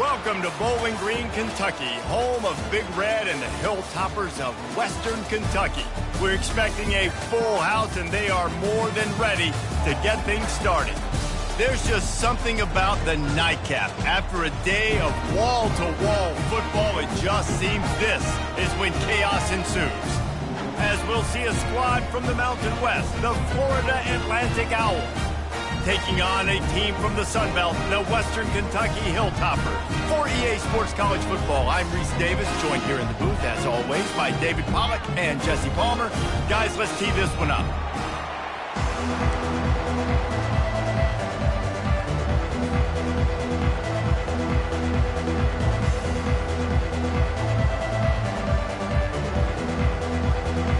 Welcome to Bowling Green, Kentucky, home of Big Red and the Hilltoppers of Western Kentucky. We're expecting a full house, and they are more than ready to get things started. There's just something about the nightcap. After a day of wall-to-wall football, it just seems this is when chaos ensues. As we'll see a squad from the Mountain West, the Florida Atlantic Owls, taking on a team from the Sun Belt, the Western Kentucky Hilltoppers. For EA Sports College Football, I'm Reese Davis, joined here in the booth, as always, by David Pollack and Jesse Palmer. Guys, let's tee this one up.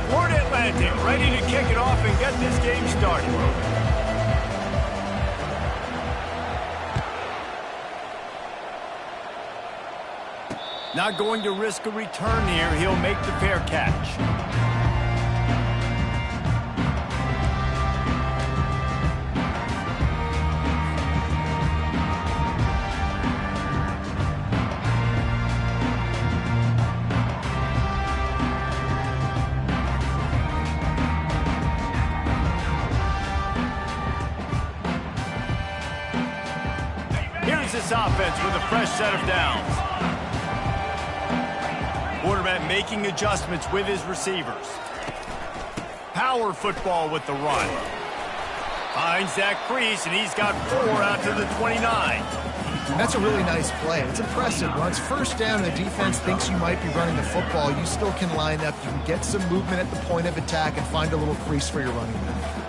Florida Atlantic ready to kick it off and get this game started. Not going to risk a return here. He'll make the fair catch. Here's this offense with a fresh set of downs. Quarterback making adjustments with his receivers. Power football with the run. Finds that crease, and he's got 4 out to the 29. That's a really nice play. It's impressive. Once first down and the defense thinks you might be running the football, you still can line up. You can get some movement at the point of attack and find a little crease for your running back.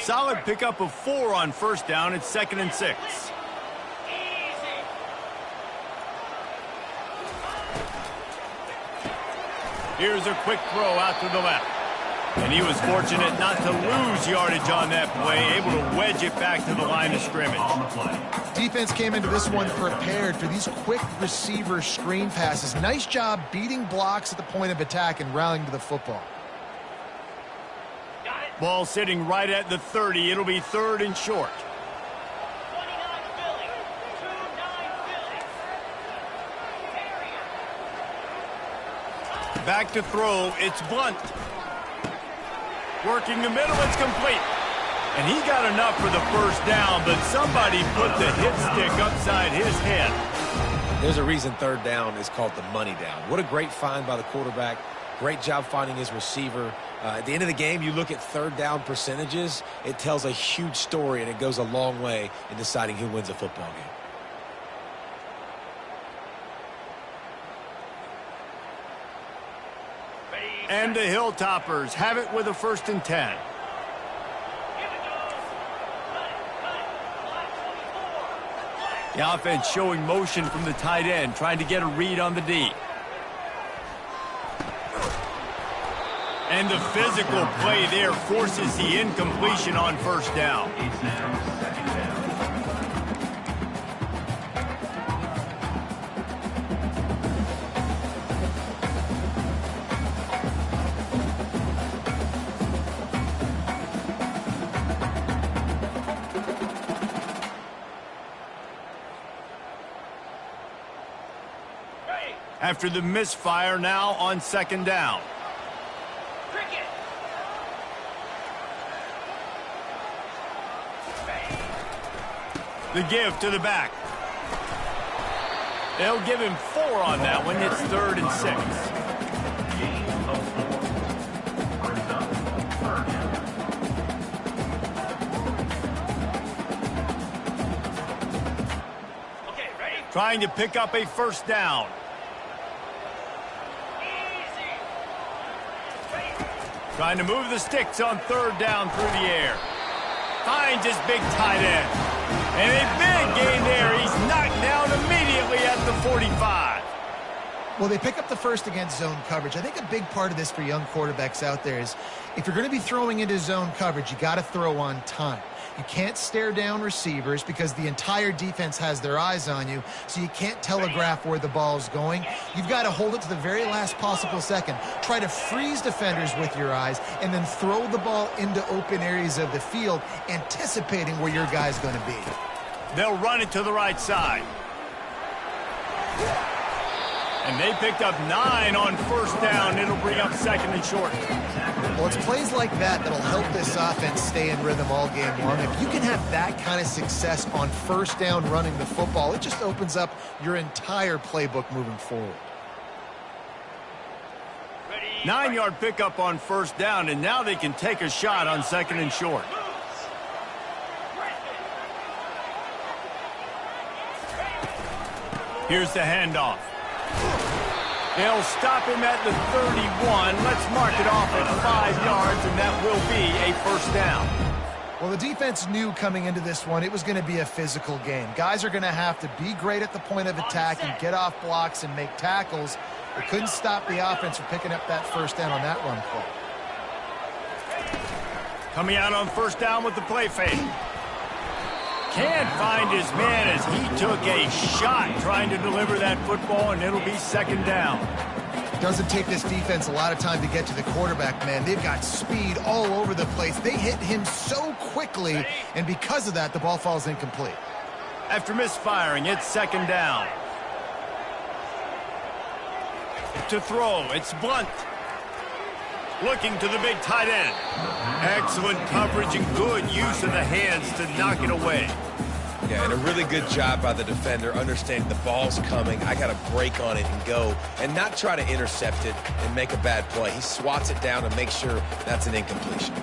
Solid pickup of 4 on first down. It's 2nd and 6. Here's a quick throw out to the left. And he was fortunate not to lose yardage on that play, able to wedge it back to the line of scrimmage. Defense came into this one prepared for these quick receiver screen passes. Nice job beating blocks at the point of attack and rallying to the football. Ball sitting right at the 30. It'll be 3rd and short. Back to throw. It's Blunt. Working the middle. It's complete. And he got enough for the first down, but somebody put the hit stick upside his head. There's a reason 3rd down is called the money down. What a great find by the quarterback. Great job finding his receiver. At the end of the game, you look at 3rd down percentages. It tells a huge story, and it goes a long way in deciding who wins a football game. And the Hilltoppers have it with a 1st and 10. The offense showing motion from the tight end, trying to get a read on the D. And the physical play there forces the incompletion on first down. After the misfire, now on 2nd down. The give to the back. They'll give him 4 on that one. It's 3rd and 6. Okay, ready? Trying to pick up a 1st down. Trying to move the sticks on 3rd down through the air. Finds his big tight end. And a big gain there. He's knocked down immediately at the 45. Well, they pick up the first against zone coverage. I think a big part of this for young quarterbacks out there is if you're going to be throwing into zone coverage, you got to throw on time. You can't stare down receivers because the entire defense has their eyes on you, so you can't telegraph where the ball is going. You've got to hold it to the very last possible second. Try to freeze defenders with your eyes and then throw the ball into open areas of the field, anticipating where your guy's going to be. They'll run it to the right side. And they picked up 9 on first down. It'll bring up second and short. Well, it's plays like that that'll help this offense stay in rhythm all game long. If you can have that kind of success on first down running the football, it just opens up your entire playbook moving forward. 9-yard pickup on first down, and now they can take a shot on second and short. Here's the handoff. They'll stop him at the 31. Let's mark it off at 5 yards, and that will be a first down. Well, the defense knew coming into this one it was going to be a physical game. Guys are going to have to be great at the point of attack and get off blocks and make tackles. They couldn't stop the offense from picking up that first down on that run play. Coming out on first down with the play fake. Can't find his man as he took a shot trying to deliver that football, and it'll be second down. It doesn't take this defense a lot of time to get to the quarterback, man. They've got speed all over the place. They hit him so quickly, and because of that, the ball falls incomplete. After misfiring, it's second down. To throw, it's Blunt. Looking to the big tight end. Excellent coverage and good use of the hands to knock it away. Yeah, and a really good job by the defender, understanding the ball's coming. I got to break on it and go, and not try to intercept it and make a bad play. He swats it down and makes sure that's an incompletion.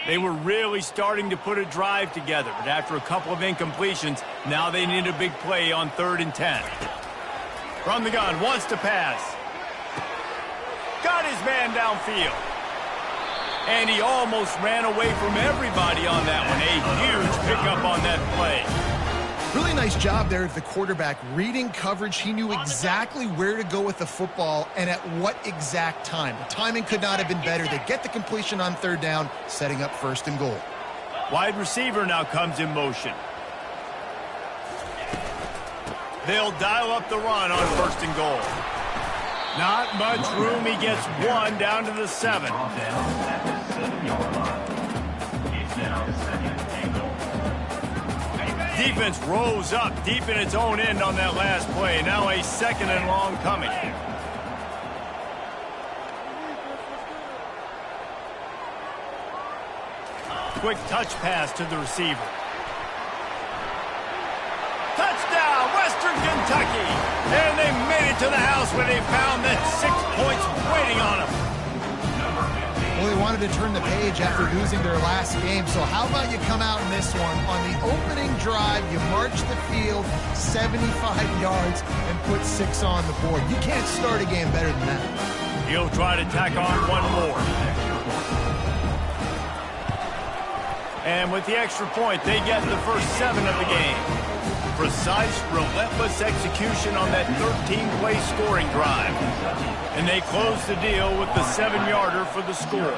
They were really starting to put a drive together, but after a couple of incompletions, now they need a big play on 3rd and 10. From the gun, wants to pass. Got his man downfield. And he almost ran away from everybody on that one. A huge pickup on that play. Really nice job there at the quarterback. Reading coverage, he knew exactly where to go with the football and at what exact time. The timing could not have been better. They get the completion on 3rd down, setting up 1st and goal. Wide receiver now comes in motion. They'll dial up the run on 1st and goal. Not much room. He gets 1 down to the 7. Defense rose up deep in its own end on that last play. Now a 2nd and long coming. Quick touch pass to the receiver. Touchdown, Western Kentucky. And they made it to the house when they found that 6 points waiting on them. Well, they wanted to turn the page after losing their last game, so how about you come out in this one? On the opening drive, you march the field 75 yards and put 6 on the board. You can't start a game better than that. He'll try to tack on 1 more. And with the extra point, they get the first 7 of the game. Precise, relentless execution on that 13-play scoring drive. And they close the deal with the 7-yarder for the score.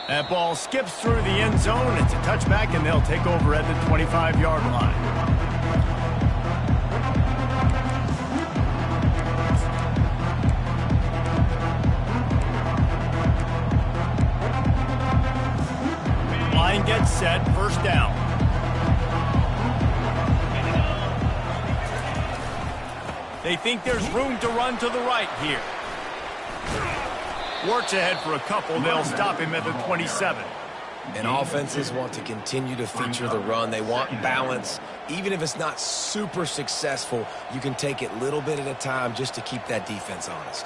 That ball skips through the end zone. It's a touchback, and they'll take over at the 25-yard line. Line gets set, first down. They think there's room to run to the right here. Works ahead for a couple. They'll stop him at the 27. And offenses want to continue to feature the run. They want balance. Even if it's not super successful, you can take it little bit at a time just to keep that defense honest.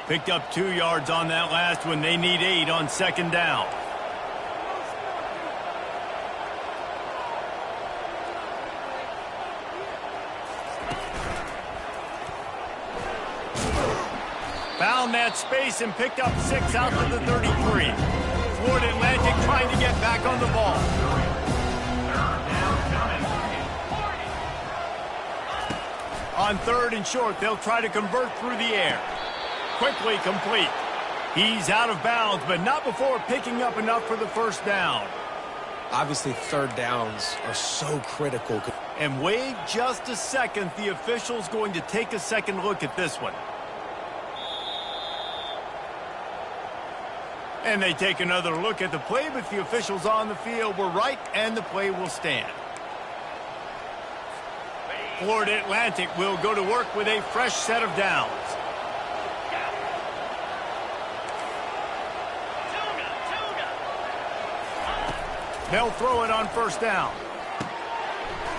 Picked up 2 yards on that last one. They need 8 on 2nd down. Found that space and picked up 6 out to the 33. Florida Atlantic trying to get back on the ball. On 3rd and short, they'll try to convert through the air. Quickly complete. He's out of bounds, but not before picking up enough for the first down. Obviously, 3rd downs are so critical. And wait just a second. The official's going to take a second look at this one. And they take another look at the play, but the officials on the field were right, and the play will stand. Florida Atlantic will go to work with a fresh set of downs. They'll throw it on 1st down.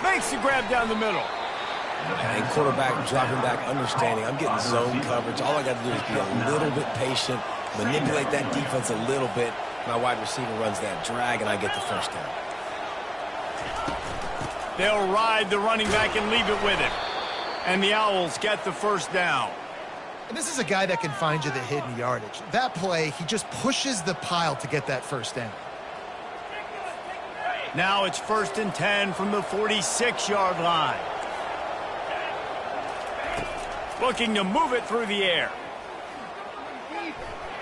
Makes the grab down the middle. And quarterback dropping back, understanding. I'm getting zone coverage. All I got to do is be a little bit patient, manipulate that defense a little bit. My wide receiver runs that drag, and I get the 1st down. They'll ride the running back and leave it with him. And the Owls get the 1st down. And this is a guy that can find you the hidden yardage. That play, he just pushes the pile to get that 1st down. Now it's 1st and 10 from the 46-yard line. Looking to move it through the air.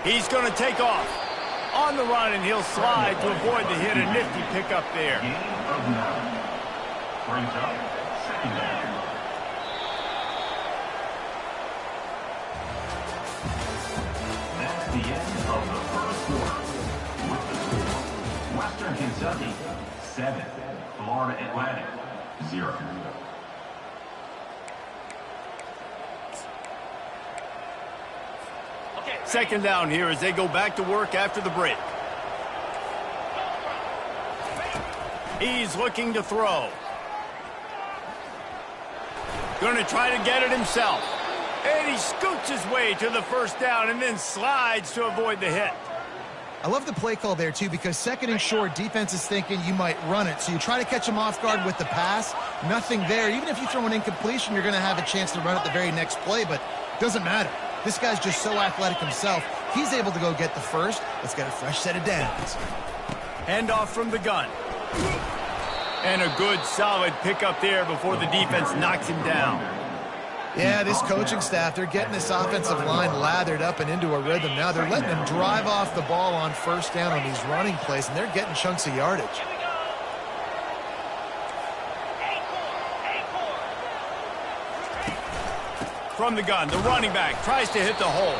He's going to take off. On the run, and he'll slide to avoid the hit. A nifty pickup there. That's the end of the first quarter. With the score, Western Kentucky 7, Florida Atlantic 0. Second down here as they go back to work after the break. He's looking to throw. Going to try to get it himself. And he scoots his way to the 1st down and then slides to avoid the hit. I love the play call there, too, because 2nd and short, defense is thinking you might run it. So you try to catch him off guard with the pass. Nothing there. Even if you throw an incompletion, you're going to have a chance to run it the very next play, but it doesn't matter. This guy's just so athletic himself. He's able to go get the 1st. Let's get a fresh set of downs. Handoff from the gun. And a good, solid pickup there before the defense knocks him down. Yeah, this coaching staff, they're getting this offensive line lathered up and into a rhythm now. They're letting them drive off the ball on 1st down on these running plays, and they're getting chunks of yardage. From the gun, the running back tries to hit the hole.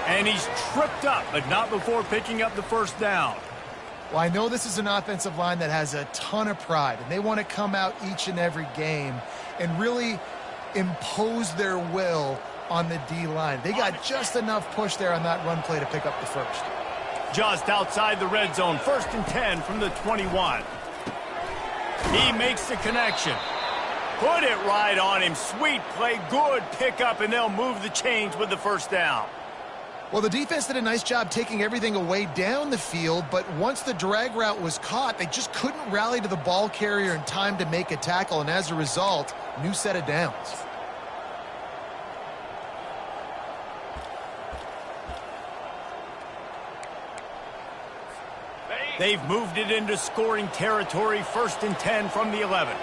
And he's tripped up, but not before picking up the 1st down. Well, I know this is an offensive line that has a ton of pride, and they want to come out each and every game and really impose their will on the D-line. They got just enough push there on that run play to pick up the 1st. Just outside the red zone, 1st and 10 from the 21. He makes the connection. Put it right on him. Sweet play, good pickup, and they'll move the chains with the 1st down. Well, the defense did a nice job taking everything away down the field, but once the drag route was caught, they just couldn't rally to the ball carrier in time to make a tackle, and as a result, new set of downs. They've moved it into scoring territory, 1st and 10 from the 11.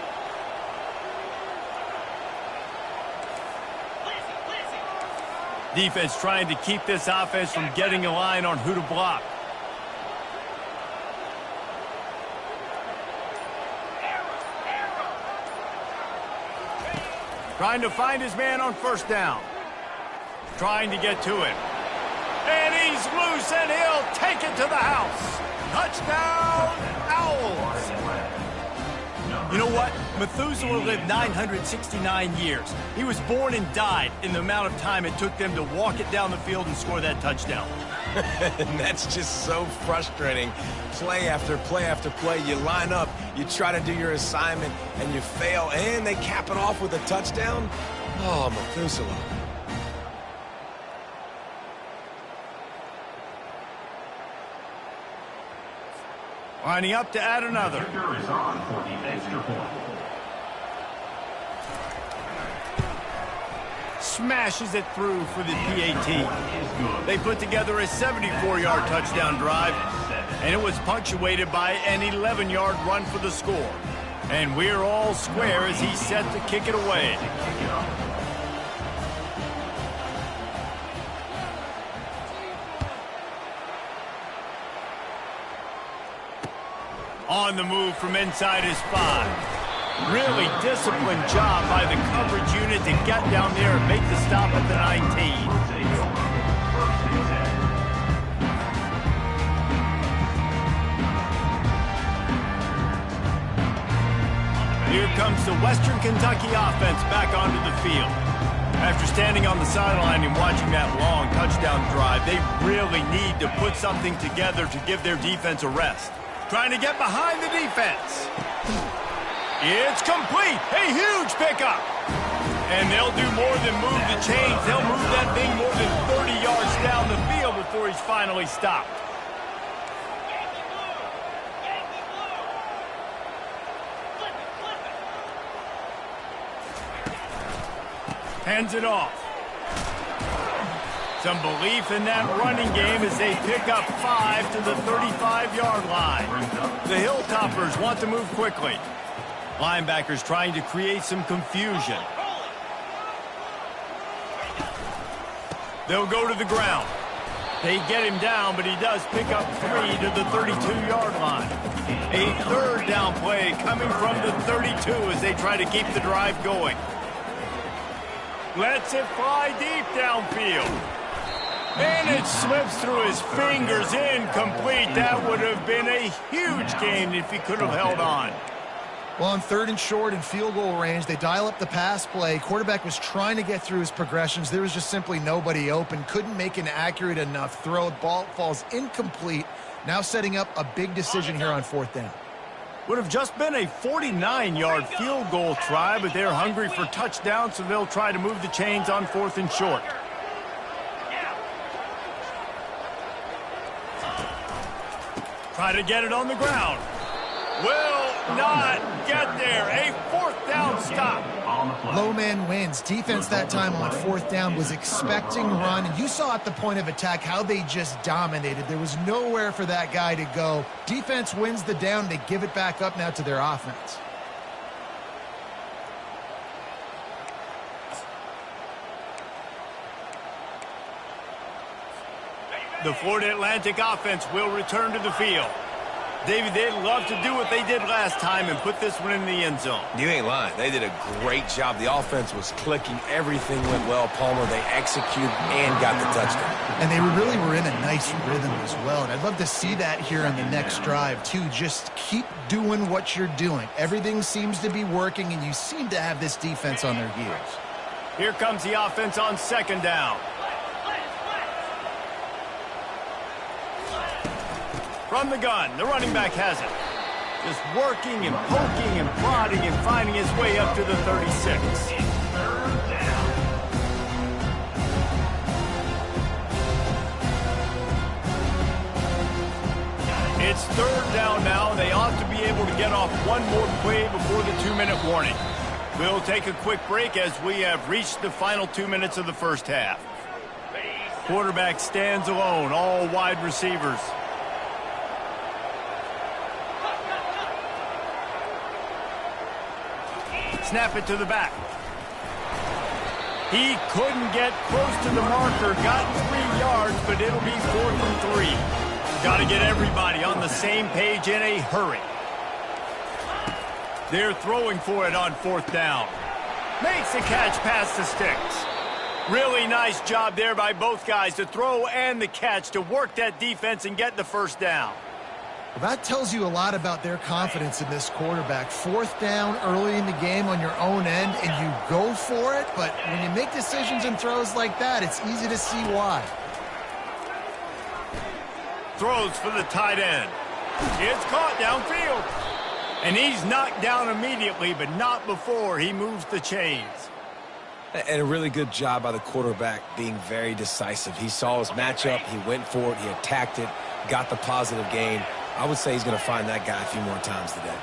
Defense trying to keep this offense from getting a line on who to block. Trying to find his man on 1st down. Trying to get to him. And he's loose, and he'll take it to the house. Touchdown, Owls. You know what? Methuselah lived 969 years. He was born and died in the amount of time it took them to walk it down the field and score that touchdown. And that's just so frustrating. Play after play after play. You line up, you try to do your assignment, and you fail, and they cap it off with a touchdown? Oh, Methuselah. Lining up to add another. Kicker is on for the extra point. Smashes it through for the PAT. They put together a 74-yard touchdown drive, and it was punctuated by an 11-yard run for the score. And we're all square as he's set to kick it away. On the move from inside his 5. Really disciplined job by the coverage unit to get down there and make the stop at the 19. Here comes the Western Kentucky offense back onto the field. After standing on the sideline and watching that long touchdown drive, they really need to put something together to give their defense a rest. Trying to get behind the defense. It's complete. A huge pickup. And they'll do more than move the chains. They'll move that thing more than 30 yards down the field before he's finally stopped. Hands it off. Some belief in that running game as they pick up 5 to the 35-yard line. The Hilltoppers want to move quickly. Linebackers trying to create some confusion. They'll go to the ground. They get him down, but he does pick up 3 to the 32-yard line. A third down play coming from the 32 as they try to keep the drive going. Lets it fly deep downfield. And it slips through his fingers, incomplete. That would have been a huge gain if he could have held on. Well, on 3rd and short and field goal range, they dial up the pass play. Quarterback was trying to get through his progressions. There was just simply nobody open. Couldn't make an accurate enough throw. Ball falls incomplete. Now setting up a big decision here on 4th down. Would have just been a 49-yard field goal try, but they're hungry for touchdown, so they'll try to move the chains on 4th and short. Try to get it on the ground. Will not get there. A 4th down stop. Low man wins. Defense that time on 4th down was expecting run. And you saw at the point of attack how they just dominated. There was nowhere for that guy to go. Defense wins the down. They give it back up now to their offense. The Florida Atlantic offense will return to the field. David, they'd love to do what they did last time and put this one in the end zone. You ain't lying. They did a great job. The offense was clicking. Everything went well. Palmer, they executed and got the touchdown. And they really were in a nice rhythm as well. And I'd love to see that here on the next drive, too. Just keep doing what you're doing. Everything seems to be working, and you seem to have this defense on their heels. Here comes the offense on 2nd down. From the gun, the running back has it. Just working and poking and prodding and finding his way up to the 36. It's 3rd down now. They ought to be able to get off one more play before the 2-minute warning. We'll take a quick break as we have reached the final 2 minutes of the first half. Quarterback stands alone, all wide receivers. Snap it to the back. He couldn't get close to the marker. Got 3 yards, but it'll be 4th and 3. Got to get everybody on the same page in a hurry. They're throwing for it on 4th down. Makes the catch past the sticks. Really nice job there by both guys to throw and the catch to work that defense and get the 1st down. Well, that tells you a lot about their confidence in this quarterback. 4th down early in the game on your own end, and you go for it. But when you make decisions and throws like that, it's easy to see why. Throws for the tight end. It's caught downfield. And he's knocked down immediately, but not before he moves the chains. And a really good job by the quarterback being very decisive. He saw his matchup. He went for it. He attacked it, got the positive gain. I would say he's going to find that guy a few more times today.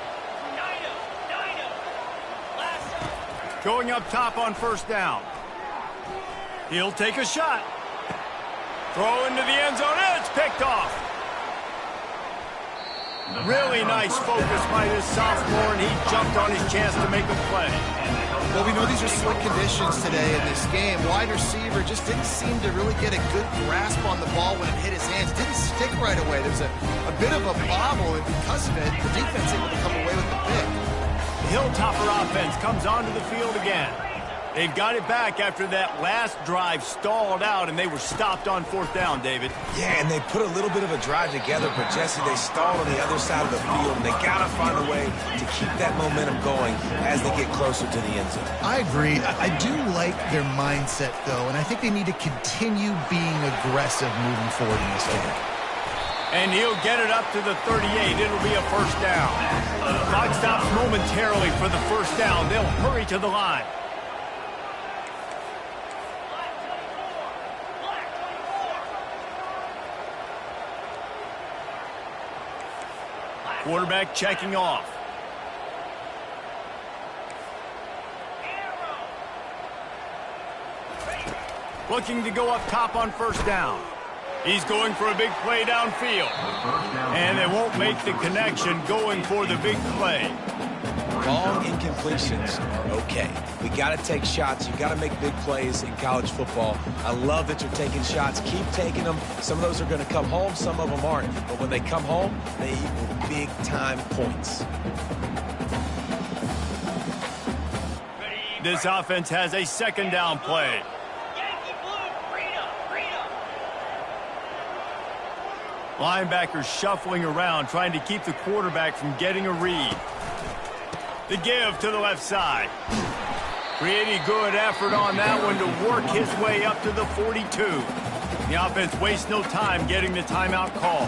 Going up top on 1st down. He'll take a shot. Throw into the end zone. It's picked off. Really nice focus by this sophomore, and he jumped on his chance to make a play. Well, we know these are slick conditions today in this game. Wide receiver just didn't seem to really get a good grasp on the ball when it hit his hands. Didn't stick right away. There was a bit of a bobble, and because of it, the defense able to come away with the pick. The Hilltopper offense comes onto the field again. They've got it back after that last drive stalled out, and they were stopped on 4th down, David. Yeah, and they put a little bit of a drive together, but, Jesse, they stalled on the other side of the field, and they got to find a way to keep that momentum going as they get closer to the end zone. I agree. I do like their mindset, though, and I think they need to continue being aggressive moving forward in this game. And he'll get it up to the 38. It'll be a 1st down. Clock stops momentarily for the 1st down. They'll hurry to the line. Quarterback checking off. Looking to go up top on 1st down. He's going for a big play downfield. And they won't make the connection going for the big play. Long incompletions are okay. We got to take shots. You got to make big plays in college football. I love that you're taking shots. Keep taking them. Some of those are going to come home. Some of them aren't. But when they come home, they equal big-time points. This offense has a 2nd down play. Linebackers shuffling around, trying to keep the quarterback from getting a read. The give to the left side. Pretty good effort on that one to work his way up to the 42. The offense wastes no time getting the timeout call.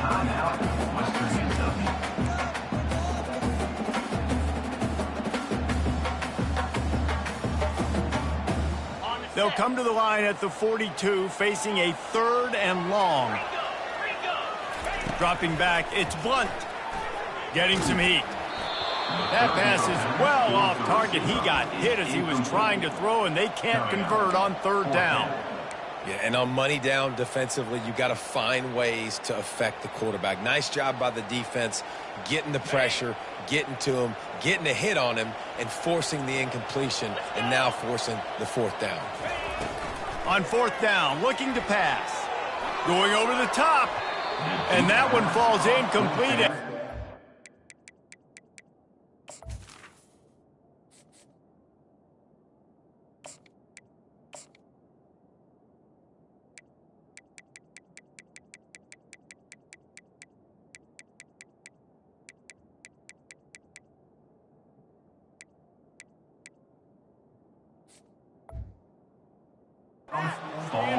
They'll come to the line at the 42, facing a 3rd and long. Dropping back, it's Blunt. Getting some heat. That pass is well off target. He got hit as he was trying to throw, and they can't convert on 3rd down. Yeah, and on money down defensively, you got to find ways to affect the quarterback. Nice job by the defense, getting the pressure, getting to him, getting a hit on him, and forcing the incompletion, and now forcing the 4th down. On 4th down, looking to pass. Going over the top, and that one falls incomplete.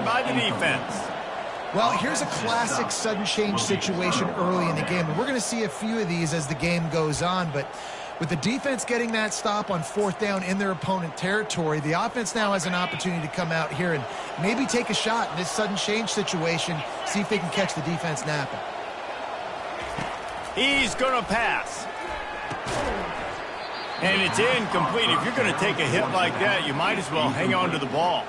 By the defense. Well, here's a classic sudden change situation early in the game. And we're going to see a few of these as the game goes on. But with the defense getting that stop on 4th down in their opponent territory, the offense now has an opportunity to come out here and maybe take a shot in this sudden change situation, see if they can catch the defense napping. He's going to pass. And it's incomplete. If you're going to take a hit like that, you might as well hang on to the ball.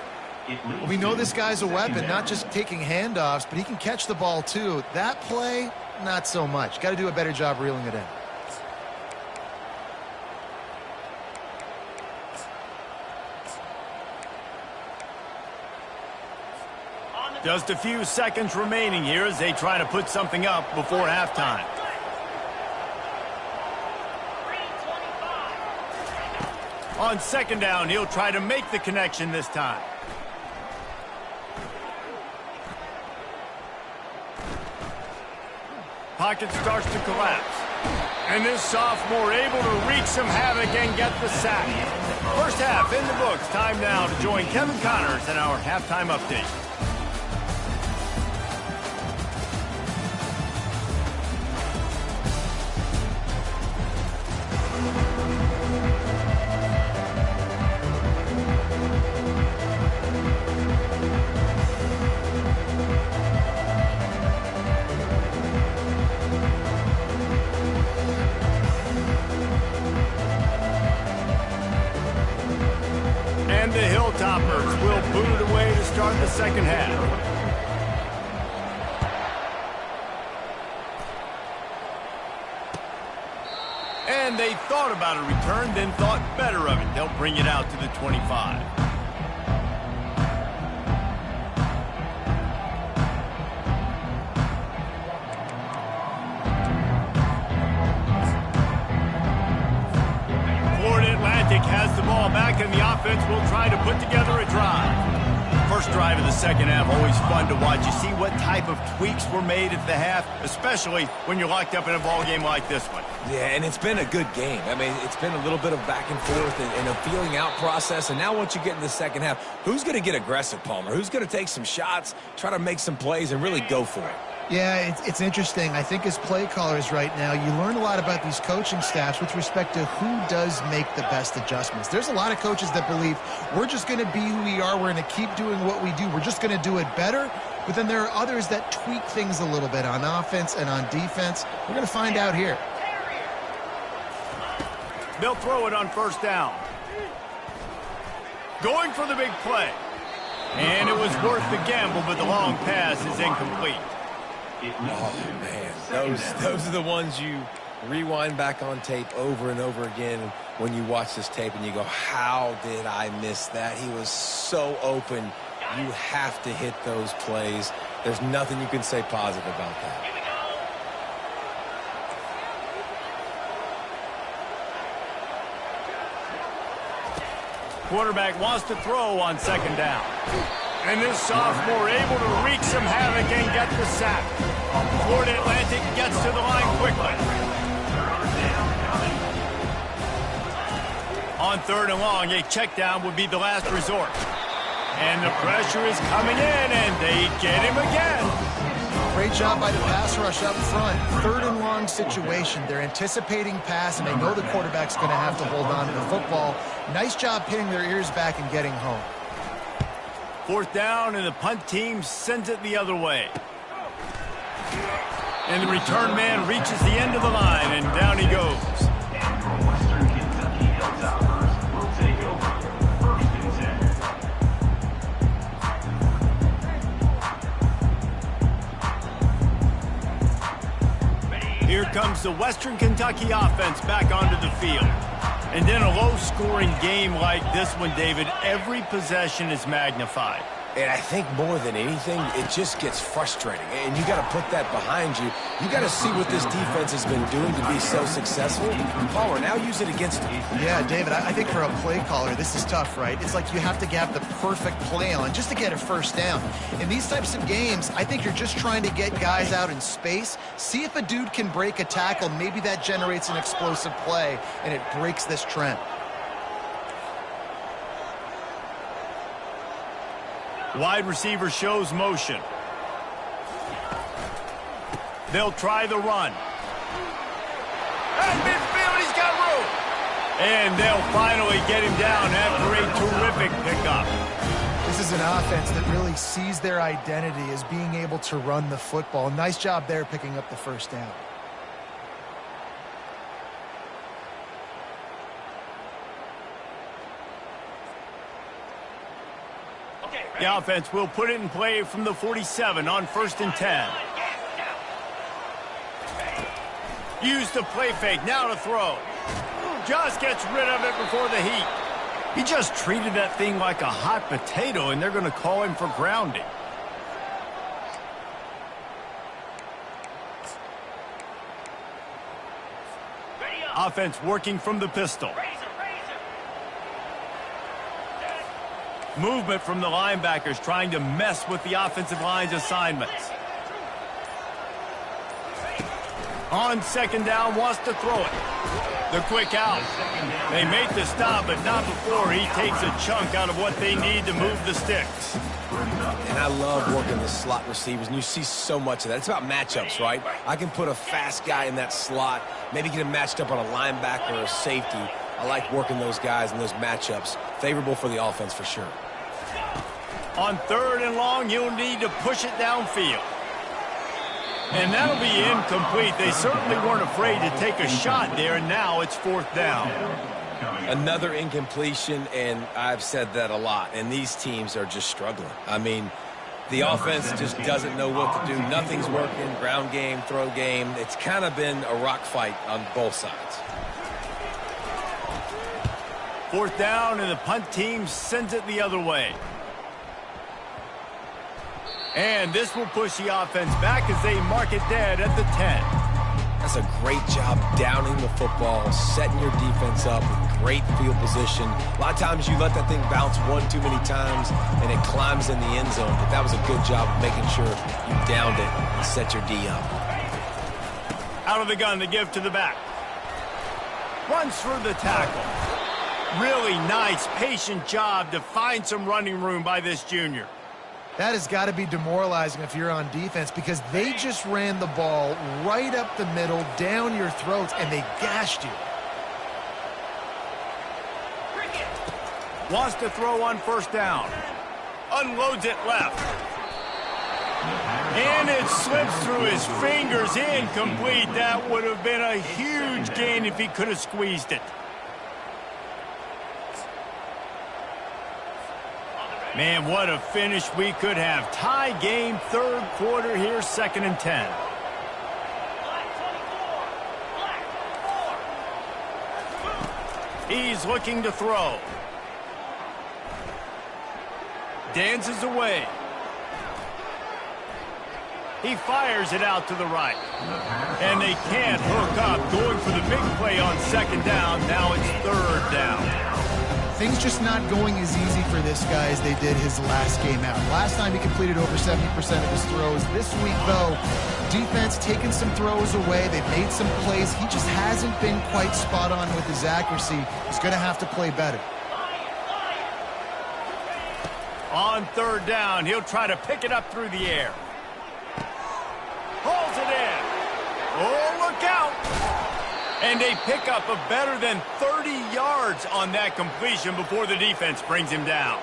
Well, we know this guy's a weapon, not just taking handoffs, but he can catch the ball too. That play, not so much. Got to do a better job reeling it in. Just a few seconds remaining here as they try to put something up before halftime. On 2nd down, he'll try to make the connection this time. Pocket starts to collapse. And this sophomore able to wreak some havoc and get the sack. First half in the books. Time now to join Kevin Connors in our halftime update. And the Hilltoppers will boot it away to start the second half. they thought about a return, then thought better of it. They'll bring it out to the 25. Florida Atlantic has the ball back, and the offense will try to put together a drive. First drive of the second half, always fun to watch. You see what type of tweaks were made at the half, especially when you're locked up in a ball game like this one. Yeah, and it's been a good game. I mean, it's been a little bit of back and forth and a feeling out process. And now once you get in the second half, who's going to get aggressive, Palmer? Who's going to take some shots, try to make some plays, and really go for it? Yeah, it's interesting. I think as play callers right now, you learn a lot about these coaching staffs with respect to who does make the best adjustments. There's a lot of coaches that believe we're just going to be who we are. We're going to keep doing what we do. We're just going to do it better. But then there are others that tweak things a little bit on offense and on defense. We're going to find out here. They'll throw it on first down. Going for the big play. And it was worth the gamble, but the long pass is incomplete. Oh, man, those are the ones you rewind back on tape over and over again when you watch this tape and you go, how did I miss that? He was so open. You have to hit those plays. There's nothing you can say positive about that. Quarterback wants to throw on second down. And this sophomore able to wreak some havoc and get the sack. Florida Atlantic gets to the line quickly. On third and long, a check down would be the last resort. And the pressure is coming in, and they get him again. Great job by the pass rush up front. Third and long situation. They're anticipating pass, and they know the quarterback's going to have to hold on to the football. Nice job pinning their ears back and getting home. Fourth down, and the punt team sends it the other way. And the return man reaches the end of the line, and down he goes. And for Western Kentucky Hilltoppers will take over first and 10. Here comes the Western Kentucky offense back onto the field. And in a low-scoring game like this one, David, every possession is magnified. And I think more than anything, it just gets frustrating. And you got to put that behind you. You got to see what this defense has been doing to be so successful. Palmer, now use it against them. Yeah, David, I think for a play caller, this is tough, right? It's like you have to have the perfect play on just to get a first down. In these types of games, I think you're just trying to get guys out in space, see if a dude can break a tackle. Maybe that generates an explosive play, and it breaks this trend. Wide receiver shows motion. They'll try the run. At midfield, he's got room. And they'll finally get him down after a terrific pickup. This is an offense that really sees their identity as being able to run the football. Nice job there picking up the first down. The offense will put it in play from the 47 on first and 10. Use the play fake, now to throw. Just gets rid of it before the heat. He just treated that thing like a hot potato, and they're going to call him for grounding. Offense working from the pistol. Movement from the linebackers trying to mess with the offensive line's assignments. On second down, wants to throw it. The quick out. They make the stop, but not before he takes a chunk out of what they need to move the sticks. And I love working the slot receivers, and you see so much of that. It's about matchups, right? I can put a fast guy in that slot, maybe get him matched up on a linebacker or a safety. I like working those guys in those matchups. Favorable for the offense for sure. On third and long, you'll need to push it downfield. And that'll be incomplete. They certainly weren't afraid to take a shot there, and now it's fourth down. Another incompletion, and I've said that a lot, and these teams are just struggling. I mean, the offense just doesn't know what to do. Nothing's working, ground game, throw game. It's kind of been a rock fight on both sides. 4th down, and the punt team sends it the other way. And this will push the offense back as they mark it dead at the 10. That's a great job downing the football, setting your defense up with great field position. A lot of times you let that thing bounce one too many times, and it climbs in the end zone. But that was a good job of making sure you downed it and set your D up. Out of the gun, the give to the back. Runs for the tackle. Really nice, patient job to find some running room by this junior. That has got to be demoralizing if you're on defense because they just ran the ball right up the middle, down your throats, and they gashed you. Wants to throw on 1st down. Unloads it left. And it slips through his fingers, incomplete. That would have been a huge gain if he could have squeezed it. Man, what a finish we could have. Tie game, 3rd quarter here, 2nd and 10. He's looking to throw. Dances away. He fires it out to the right. And they can't hook up. Going for the big play on 2nd down. Now it's 3rd down. Things just not going as easy for this guy as they did his last game out. Last time he completed over 70% of his throws. This week, though, defense taking some throws away. They've made some plays. He just hasn't been quite spot on with his accuracy. He's going to have to play better. On 3rd down, he'll try to pick it up through the air. Pulls it in. Oh, look out. And they pick up a better than 30 yards on that completion before the defense brings him down.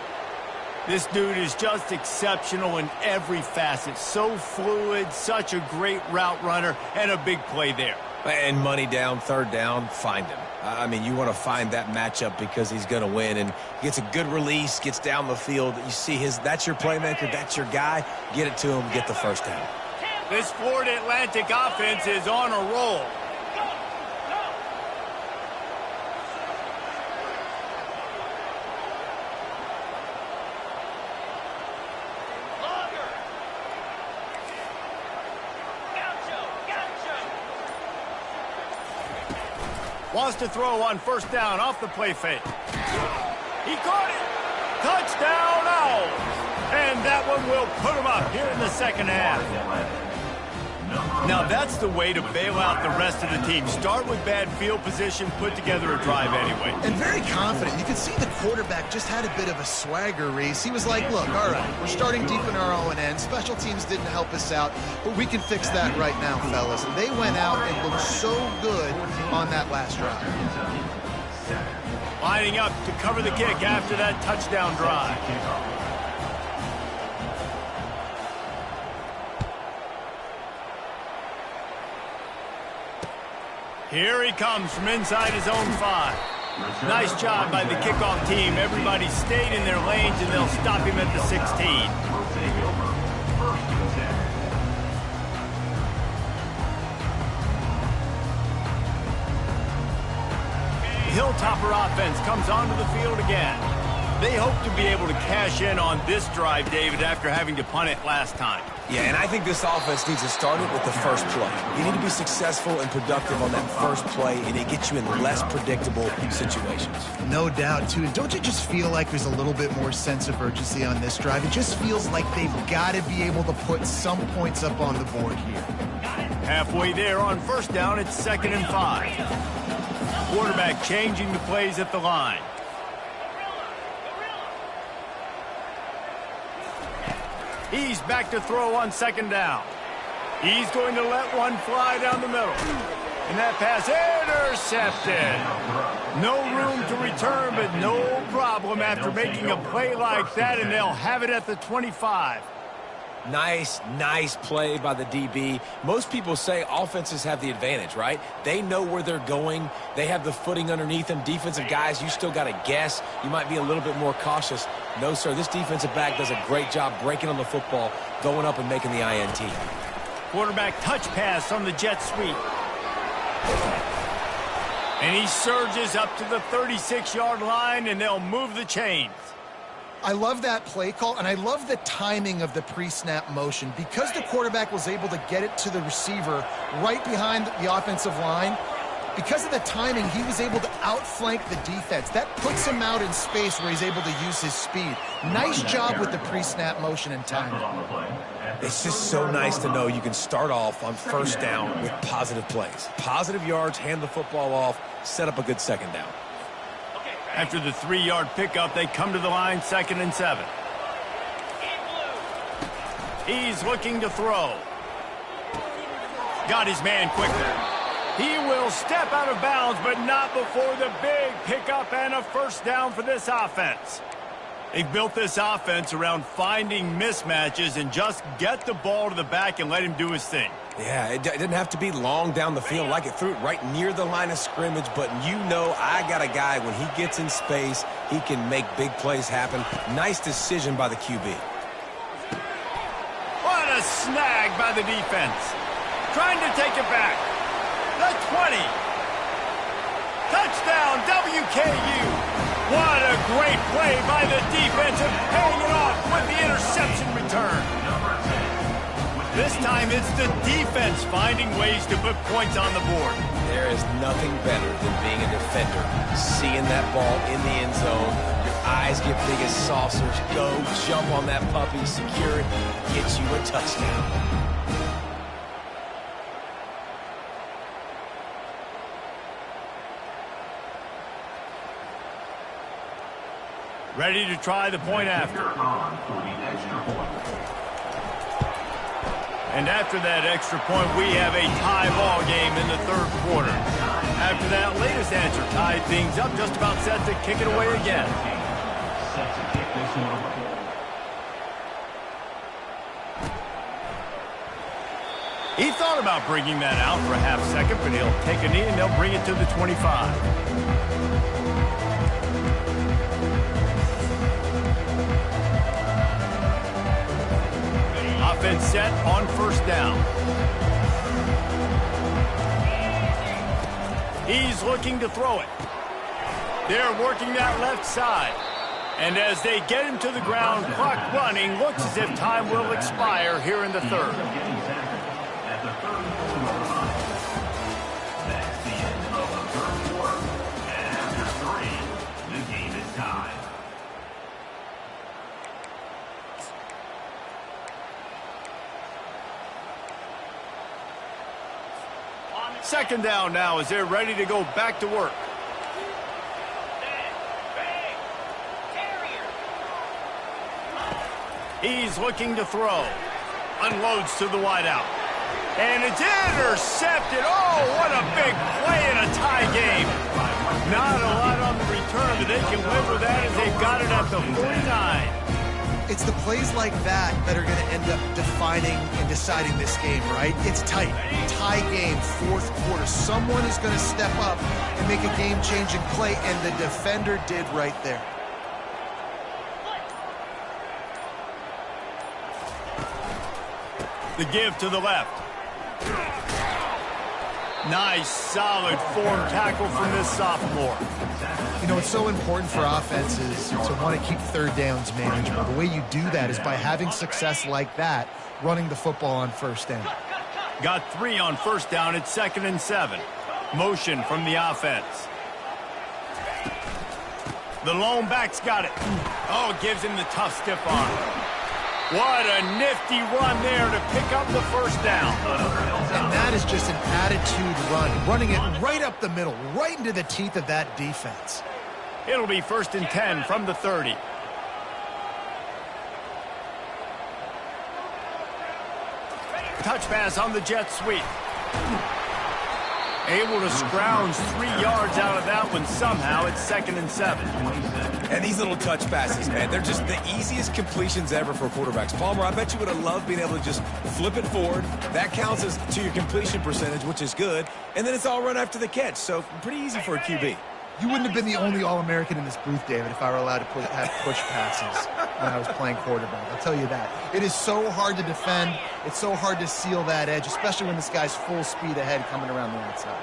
This dude is just exceptional in every facet. So fluid, such a great route runner, and a big play there. And money down, 3rd down, find him. I mean, you want to find that matchup because he's going to win. And gets a good release, gets down the field. You see that's your playmaker, that's your guy. Get it to him, get the 1st down. This Florida Atlantic offense is on a roll. Wants to throw on 1st down off the play fake. He caught it. Touchdown, Owls. And that one will put him up here in the 2nd half. Now that's the way to bail out the rest of the team. Start with bad field position, put together a drive anyway. And very confident. You could see the quarterback just had a bit of a swagger, Reese. He was like, look, all right, we're starting deep in our own end. Special teams didn't help us out, but we can fix that right now, fellas. And they went out and looked so good on that last drive. Lining up to cover the kick after that touchdown drive. Here he comes from inside his own 5. Nice job by the kickoff team. Everybody stayed in their lanes, and they'll stop him at the 16. The Hilltopper offense comes onto the field again. They hope to be able to cash in on this drive, David, after having to punt it last time. Yeah, and I think this offense needs to start it with the first play. You need to be successful and productive on that first play, and it gets you in less predictable situations. No doubt, too. And don't you just feel like there's a little bit more sense of urgency on this drive? It just feels like they've got to be able to put some points up on the board here. Halfway there on 1st down, it's 2nd and 5. Quarterback changing the plays at the line. He's back to throw on 2nd down. He's going to let one fly down the middle. And that pass intercepted. No room to return, but no problem after making a play like that, and they'll have it at the 25. Nice play by the DB. Most people say offenses have the advantage, right? They know where they're going. They have the footing underneath them. Defensive guys, you still got to guess. You might be a little bit more cautious. No, sir, this defensive back does a great job breaking on the football, going up and making the INT. Quarterback touch pass on the jet sweep. And he surges up to the 36-yard line, and they'll move the chains. I love that play call, and I love the timing of the pre-snap motion. Because the quarterback was able to get it to the receiver right behind the offensive line, because of the timing, he was able to outflank the defense. That puts him out in space where he's able to use his speed. Nice job with the pre-snap motion and timing. It's just so nice to know you can start off on first down with positive plays. Positive yards, hand the football off, set up a good second down. After the 3-yard pickup, they come to the line, 2nd and 7. He's looking to throw. Got his man quickly. He will step out of bounds, but not before the big pickup and a first down for this offense. They've built this offense around finding mismatches and just get the ball to the back and let him do his thing. Yeah, it didn't have to be long down the field. Like it threw it right near the line of scrimmage, but you know I got a guy, when he gets in space, he can make big plays happen. Nice decision by the QB. What a snag by the defense. Trying to take it back. The 20. Touchdown, WKU. What a great play by the defense of paying it off with the interception return. This time it's the defense finding ways to put points on the board. There is nothing better than being a defender. Seeing that ball in the end zone, your eyes get big as saucers. Go, jump on that puppy, secure it, get you a touchdown. Ready to try the point after. And after that extra point, we have a tie ball game in the 3rd quarter. After that latest answer tied things up, just about set to kick it away again. He thought about bringing that out for a half second, but he'll take a knee and they'll bring it to the 25. Offense set on first down. He's looking to throw it. They're working that left side. And as they get him to the ground, clock running, looks as if time will expire here in the 3rd. That's the end of the 3rd quarter. And after 3, the game is tied. Second down now as they're ready to go back to work. He's looking to throw. Unloads to the wideout. And it's intercepted. Oh, what a big play in a tie game. Not a lot on the return, but they can live with that as they've got it at the 49. It's the plays like that that are going to end up defining and deciding this game, right? It's tight. Tie game, 4th quarter. Someone is going to step up and make a game-changing play, and the defender did right there. The give to the left. Nice, solid form tackle from this sophomore. You know, it's so important for offenses to want to keep 3rd downs manageable. The way you do that is by having success like that, running the football on first down. Got 3 on first down at 2nd and 7. Motion from the offense. The lone back's got it. Oh, gives him the tough stiff arm. What a nifty run there to pick up the first down. And that is just an attitude run, running it right up the middle, right into the teeth of that defense. It'll be 1st and 10 from the 30. Touch pass on the jet sweep. Able to scrounge 3 yards out of that one somehow. It's 2nd and 7. And these little touch passes, man, they're just the easiest completions ever for quarterbacks. Palmer, I bet you would have loved being able to just flip it forward. That counts as to your completion percentage, which is good. And then it's all run after the catch, so pretty easy for a QB. You wouldn't have been the only All-American in this booth, David, if I were allowed to have push passes when I was playing quarterback. I'll tell you that. It is so hard to defend. It's so hard to seal that edge, especially when this guy's full speed ahead coming around the outside.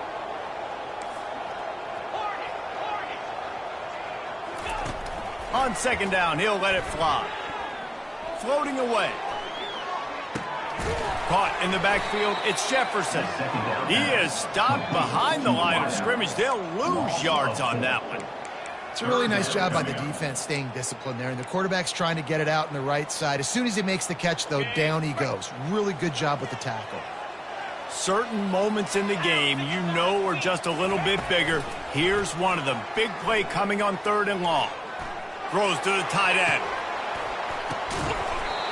On second down, he'll let it fly. Floating away. Caught in the backfield, it's Jefferson. He is stopped behind the line of scrimmage. They'll lose yards on that one. It's a really nice job by the defense staying disciplined there, and the quarterback's trying to get it out on the right side. As soon as he makes the catch, though, down he goes. Really good job with the tackle. Certain moments in the game you know are just a little bit bigger. Here's one of them. Big play coming on 3rd and long. Throws to the tight end.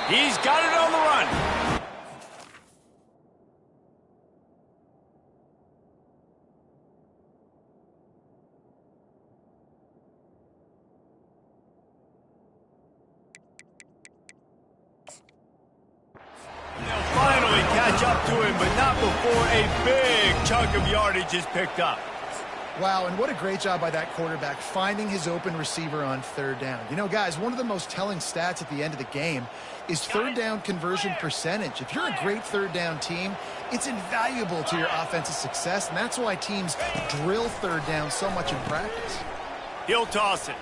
He's got it on the run. They'll finally catch up to him, but not before a big chunk of yardage is picked up. Wow, and what a great job by that quarterback finding his open receiver on 3rd down. You know, guys, one of the most telling stats at the end of the game is 3rd down conversion percentage. If you're a great 3rd down team, it's invaluable to your offensive success, and that's why teams drill 3rd down so much in practice. He'll toss it.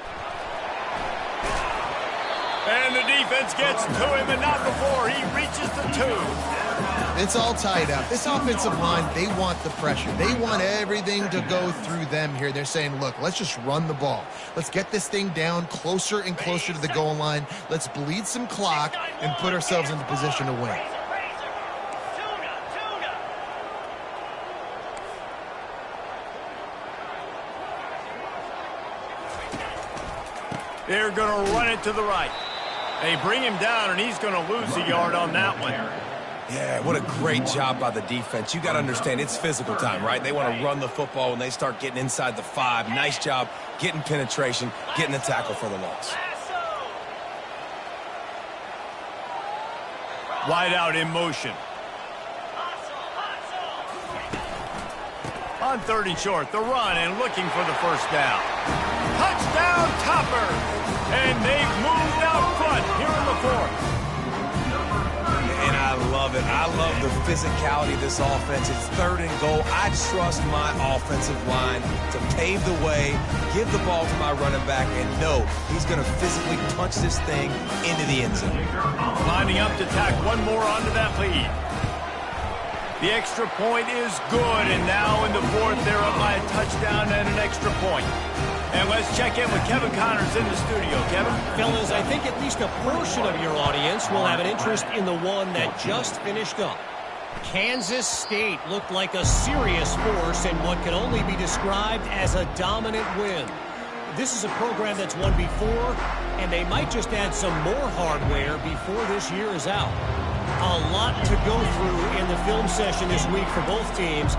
And the defense gets to him, and not before he reaches the 2. It's all tied up. This offensive line, they want the pressure. They want everything to go through them here. They're saying, look, let's just run the ball. Let's get this thing down closer and closer to the goal line. Let's bleed some clock and put ourselves into position to win. They're going to run it to the right. They bring him down, and he's going to lose a yard on that one. Yeah, what a great job by the defense. You got to understand, it's physical time, right? They want to run the football when they start getting inside the 5. Nice job getting penetration, getting the tackle for the loss. Wide out in motion. On 3rd and short, the run and looking for the 1st down. Touchdown, Topper! And they've moved out front here in the 4th. And I love it. I love the physicality of this offense. It's 3rd and goal. I trust my offensive line to pave the way, give the ball to my running back, and know he's going to physically punch this thing into the end zone. Lining up to tack one more onto that lead. The extra point is good, and now in the 4th, they're up by a touchdown and an extra point. And let's check in with Kevin Connors in the studio. Kevin? Fellas, I think at least a portion of your audience will have an interest in the one that just finished up. Kansas State looked like a serious force in what can only be described as a dominant win. This is a program that's won before, and they might just add some more hardware before this year is out. A lot to go through in the film session this week for both teams.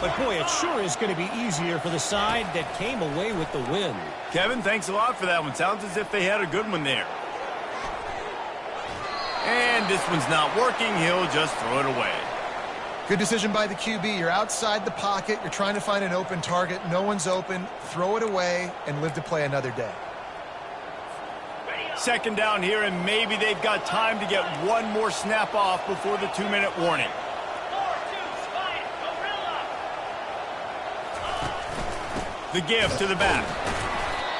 But, boy, it sure is going to be easier for the side that came away with the win. Kevin, thanks a lot for that one. Sounds as if they had a good one there. And this one's not working. He'll just throw it away. Good decision by the QB. You're outside the pocket. You're trying to find an open target. No one's open. Throw it away and live to play another day. Second down here, and maybe they've got time to get one more snap off before the 2-minute warning. The give to the back.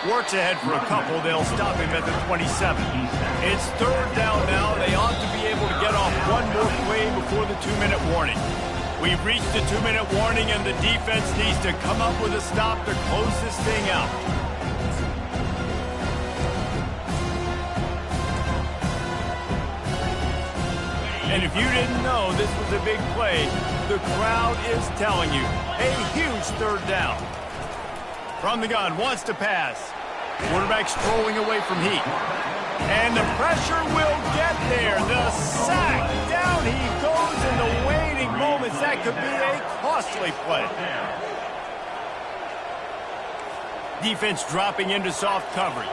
Works ahead for a couple. They'll stop him at the 27. It's 3rd down now. They ought to be able to get off one more play before the 2-minute warning. We've reached the 2-minute warning, and the defense needs to come up with a stop to close this thing out. And if you didn't know this was a big play, the crowd is telling you. A huge 3rd down. From the gun, wants to pass. Quarterback strolling away from heat. And the pressure will get there. The sack. Down he goes in the waiting moments. That could be a costly play. Defense dropping into soft coverage.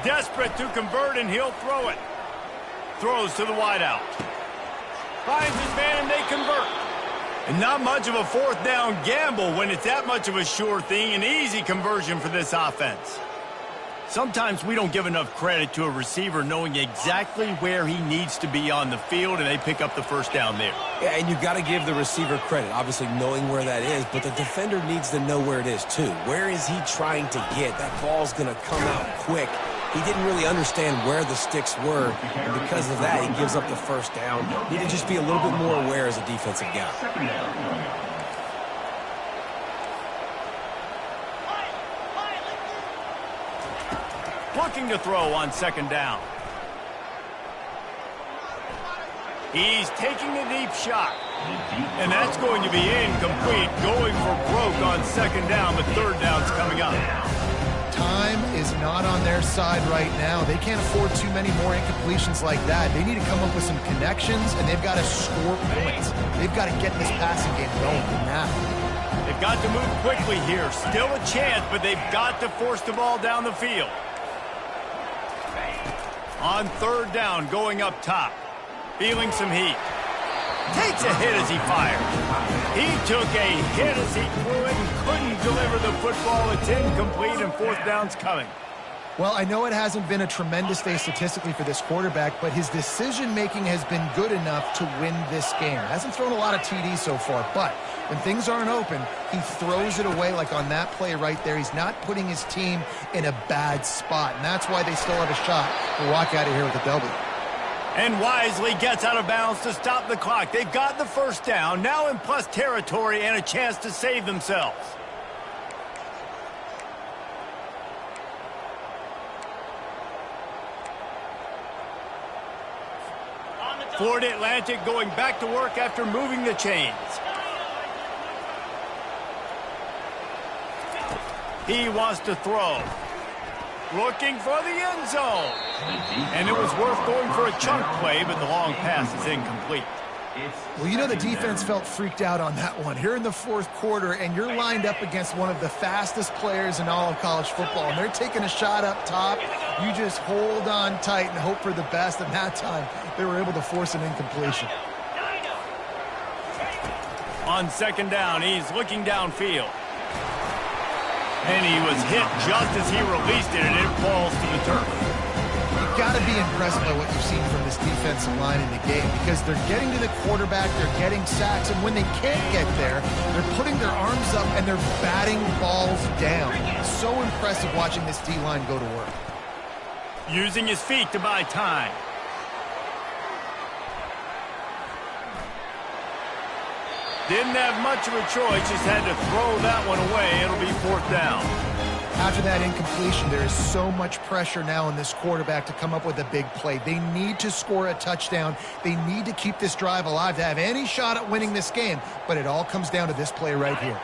Desperate to convert, and he'll throw it. Throws to the wideout. Finds his man, and they convert. And not much of a fourth down gamble when it's that much of a sure thing, an easy conversion for this offense. Sometimes we don't give enough credit to a receiver knowing exactly where he needs to be on the field, and they pick up the first down there. Yeah, and you've got to give the receiver credit, obviously knowing where that is, but the defender needs to know where it is too. Where is he trying to get? That ball's going to come out quick. He didn't really understand where the sticks were, and because of that, he gives up the first down. Need to just be a little bit more aware as a defensive guy. Looking to throw on second down. He's taking a deep shot. And that's going to be incomplete. Going for broke on second down, but third down's coming up. Time is not on their side right now. They can't afford too many more incompletions like that. They need to come up with some connections, and they've got to score points. They've got to get this passing game going now. They've got to move quickly here. Still a chance, but they've got to force the ball down the field. On third down, going up top. Feeling some heat. Takes a hit as he fired. He took a hit as he threw it and couldn't deliver the football. It's incomplete, and fourth down's coming. Well, I know it hasn't been a tremendous day statistically for this quarterback, but his decision-making has been good enough to win this game. Hasn't thrown a lot of TDs so far, but when things aren't open, he throws it away like on that play right there. He's not putting his team in a bad spot, and that's why they still have a shot to walk out of here with a W. And wisely gets out of bounds to stop the clock. They've got the first down, now in plus territory and a chance to save themselves. Florida Atlantic going back to work after moving the chains. He wants to throw. Looking for the end zone. And it was worth going for a chunk play, but the long pass is incomplete. Well, you know the defense felt freaked out on that one. Here in the fourth quarter, and you're lined up against one of the fastest players in all of college football, and they're taking a shot up top. You just hold on tight and hope for the best, and that time they were able to force an incompletion. On second down, he's looking downfield. And he was hit just as he released it, and it falls to the turf. You've got to be impressed by what you've seen from this defensive line in the game, because they're getting to the quarterback, they're getting sacks, and when they can't get there, they're putting their arms up and they're batting balls down. It's so impressive watching this D-line go to work. Using his feet to buy time. Didn't have much of a choice, just had to throw that one away. It'll be fourth down. After that incompletion, there is so much pressure now on this quarterback to come up with a big play. They need to score a touchdown. They need to keep this drive alive to have any shot at winning this game, but it all comes down to this play right here.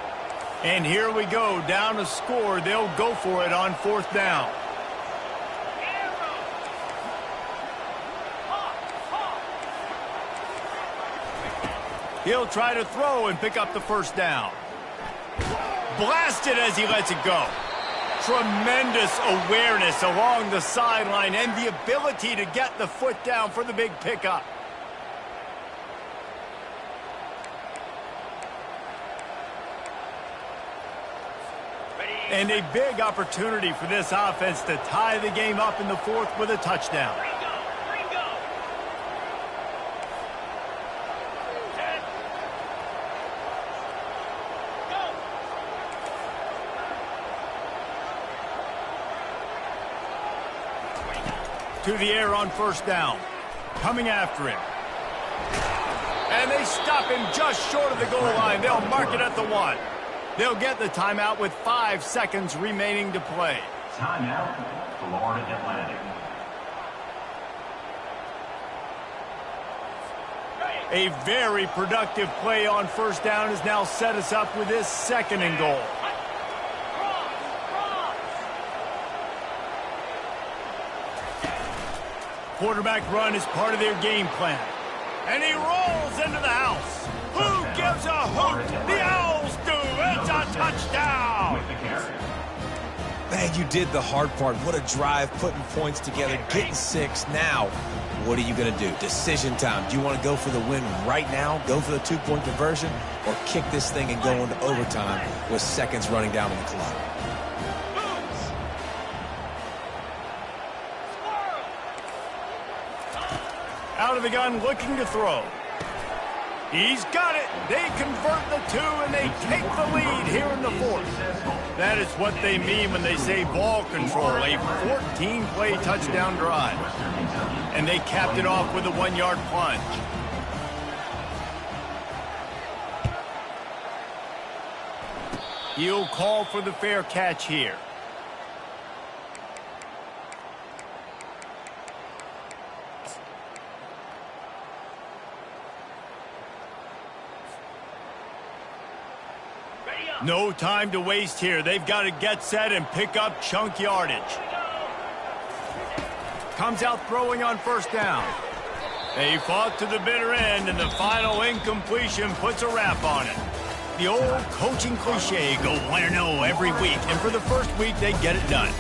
And here we go, down to score. They'll go for it on fourth down. He'll try to throw and pick up the first down. Blasted as he lets it go. Tremendous awareness along the sideline and the ability to get the foot down for the big pickup. And a big opportunity for this offense to tie the game up in the fourth with a touchdown. To the air on first down. Coming after him. And they stop him just short of the goal line. They'll mark it at the 1. They'll get the timeout with 5 seconds remaining to play. Timeout, Florida Atlantic. A very productive play on first down has now set us up with this second and goal. Quarterback run is part of their game plan. And he rolls into the house. Who gives a hoot? The Owls do. It's a touchdown. Man, you did the hard part. What a drive, putting points together, getting 6. Now, what are you going to do? Decision time. Do you want to go for the win right now, go for the 2-point conversion, or kick this thing and go into overtime with seconds running down on the clock? Out of the gun, looking to throw. He's got it. They convert the 2, and they take the lead here in the 4th. That is what they mean when they say ball control, a 14-play touchdown drive. And they capped it off with a 1-yard plunge. He'll call for the fair catch here. No time to waste here. They've got to get set and pick up chunk yardage. Comes out throwing on 1st down. They fought to the bitter end, and the final incompletion puts a wrap on it. The old coaching cliche, go 1-0 every week, and for the first week, they get it done.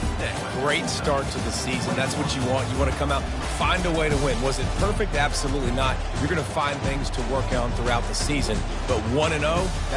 Great start to the season. That's what you want. You want to come out, find a way to win. Was it perfect? Absolutely not. You're going to find things to work on throughout the season, but 1-0,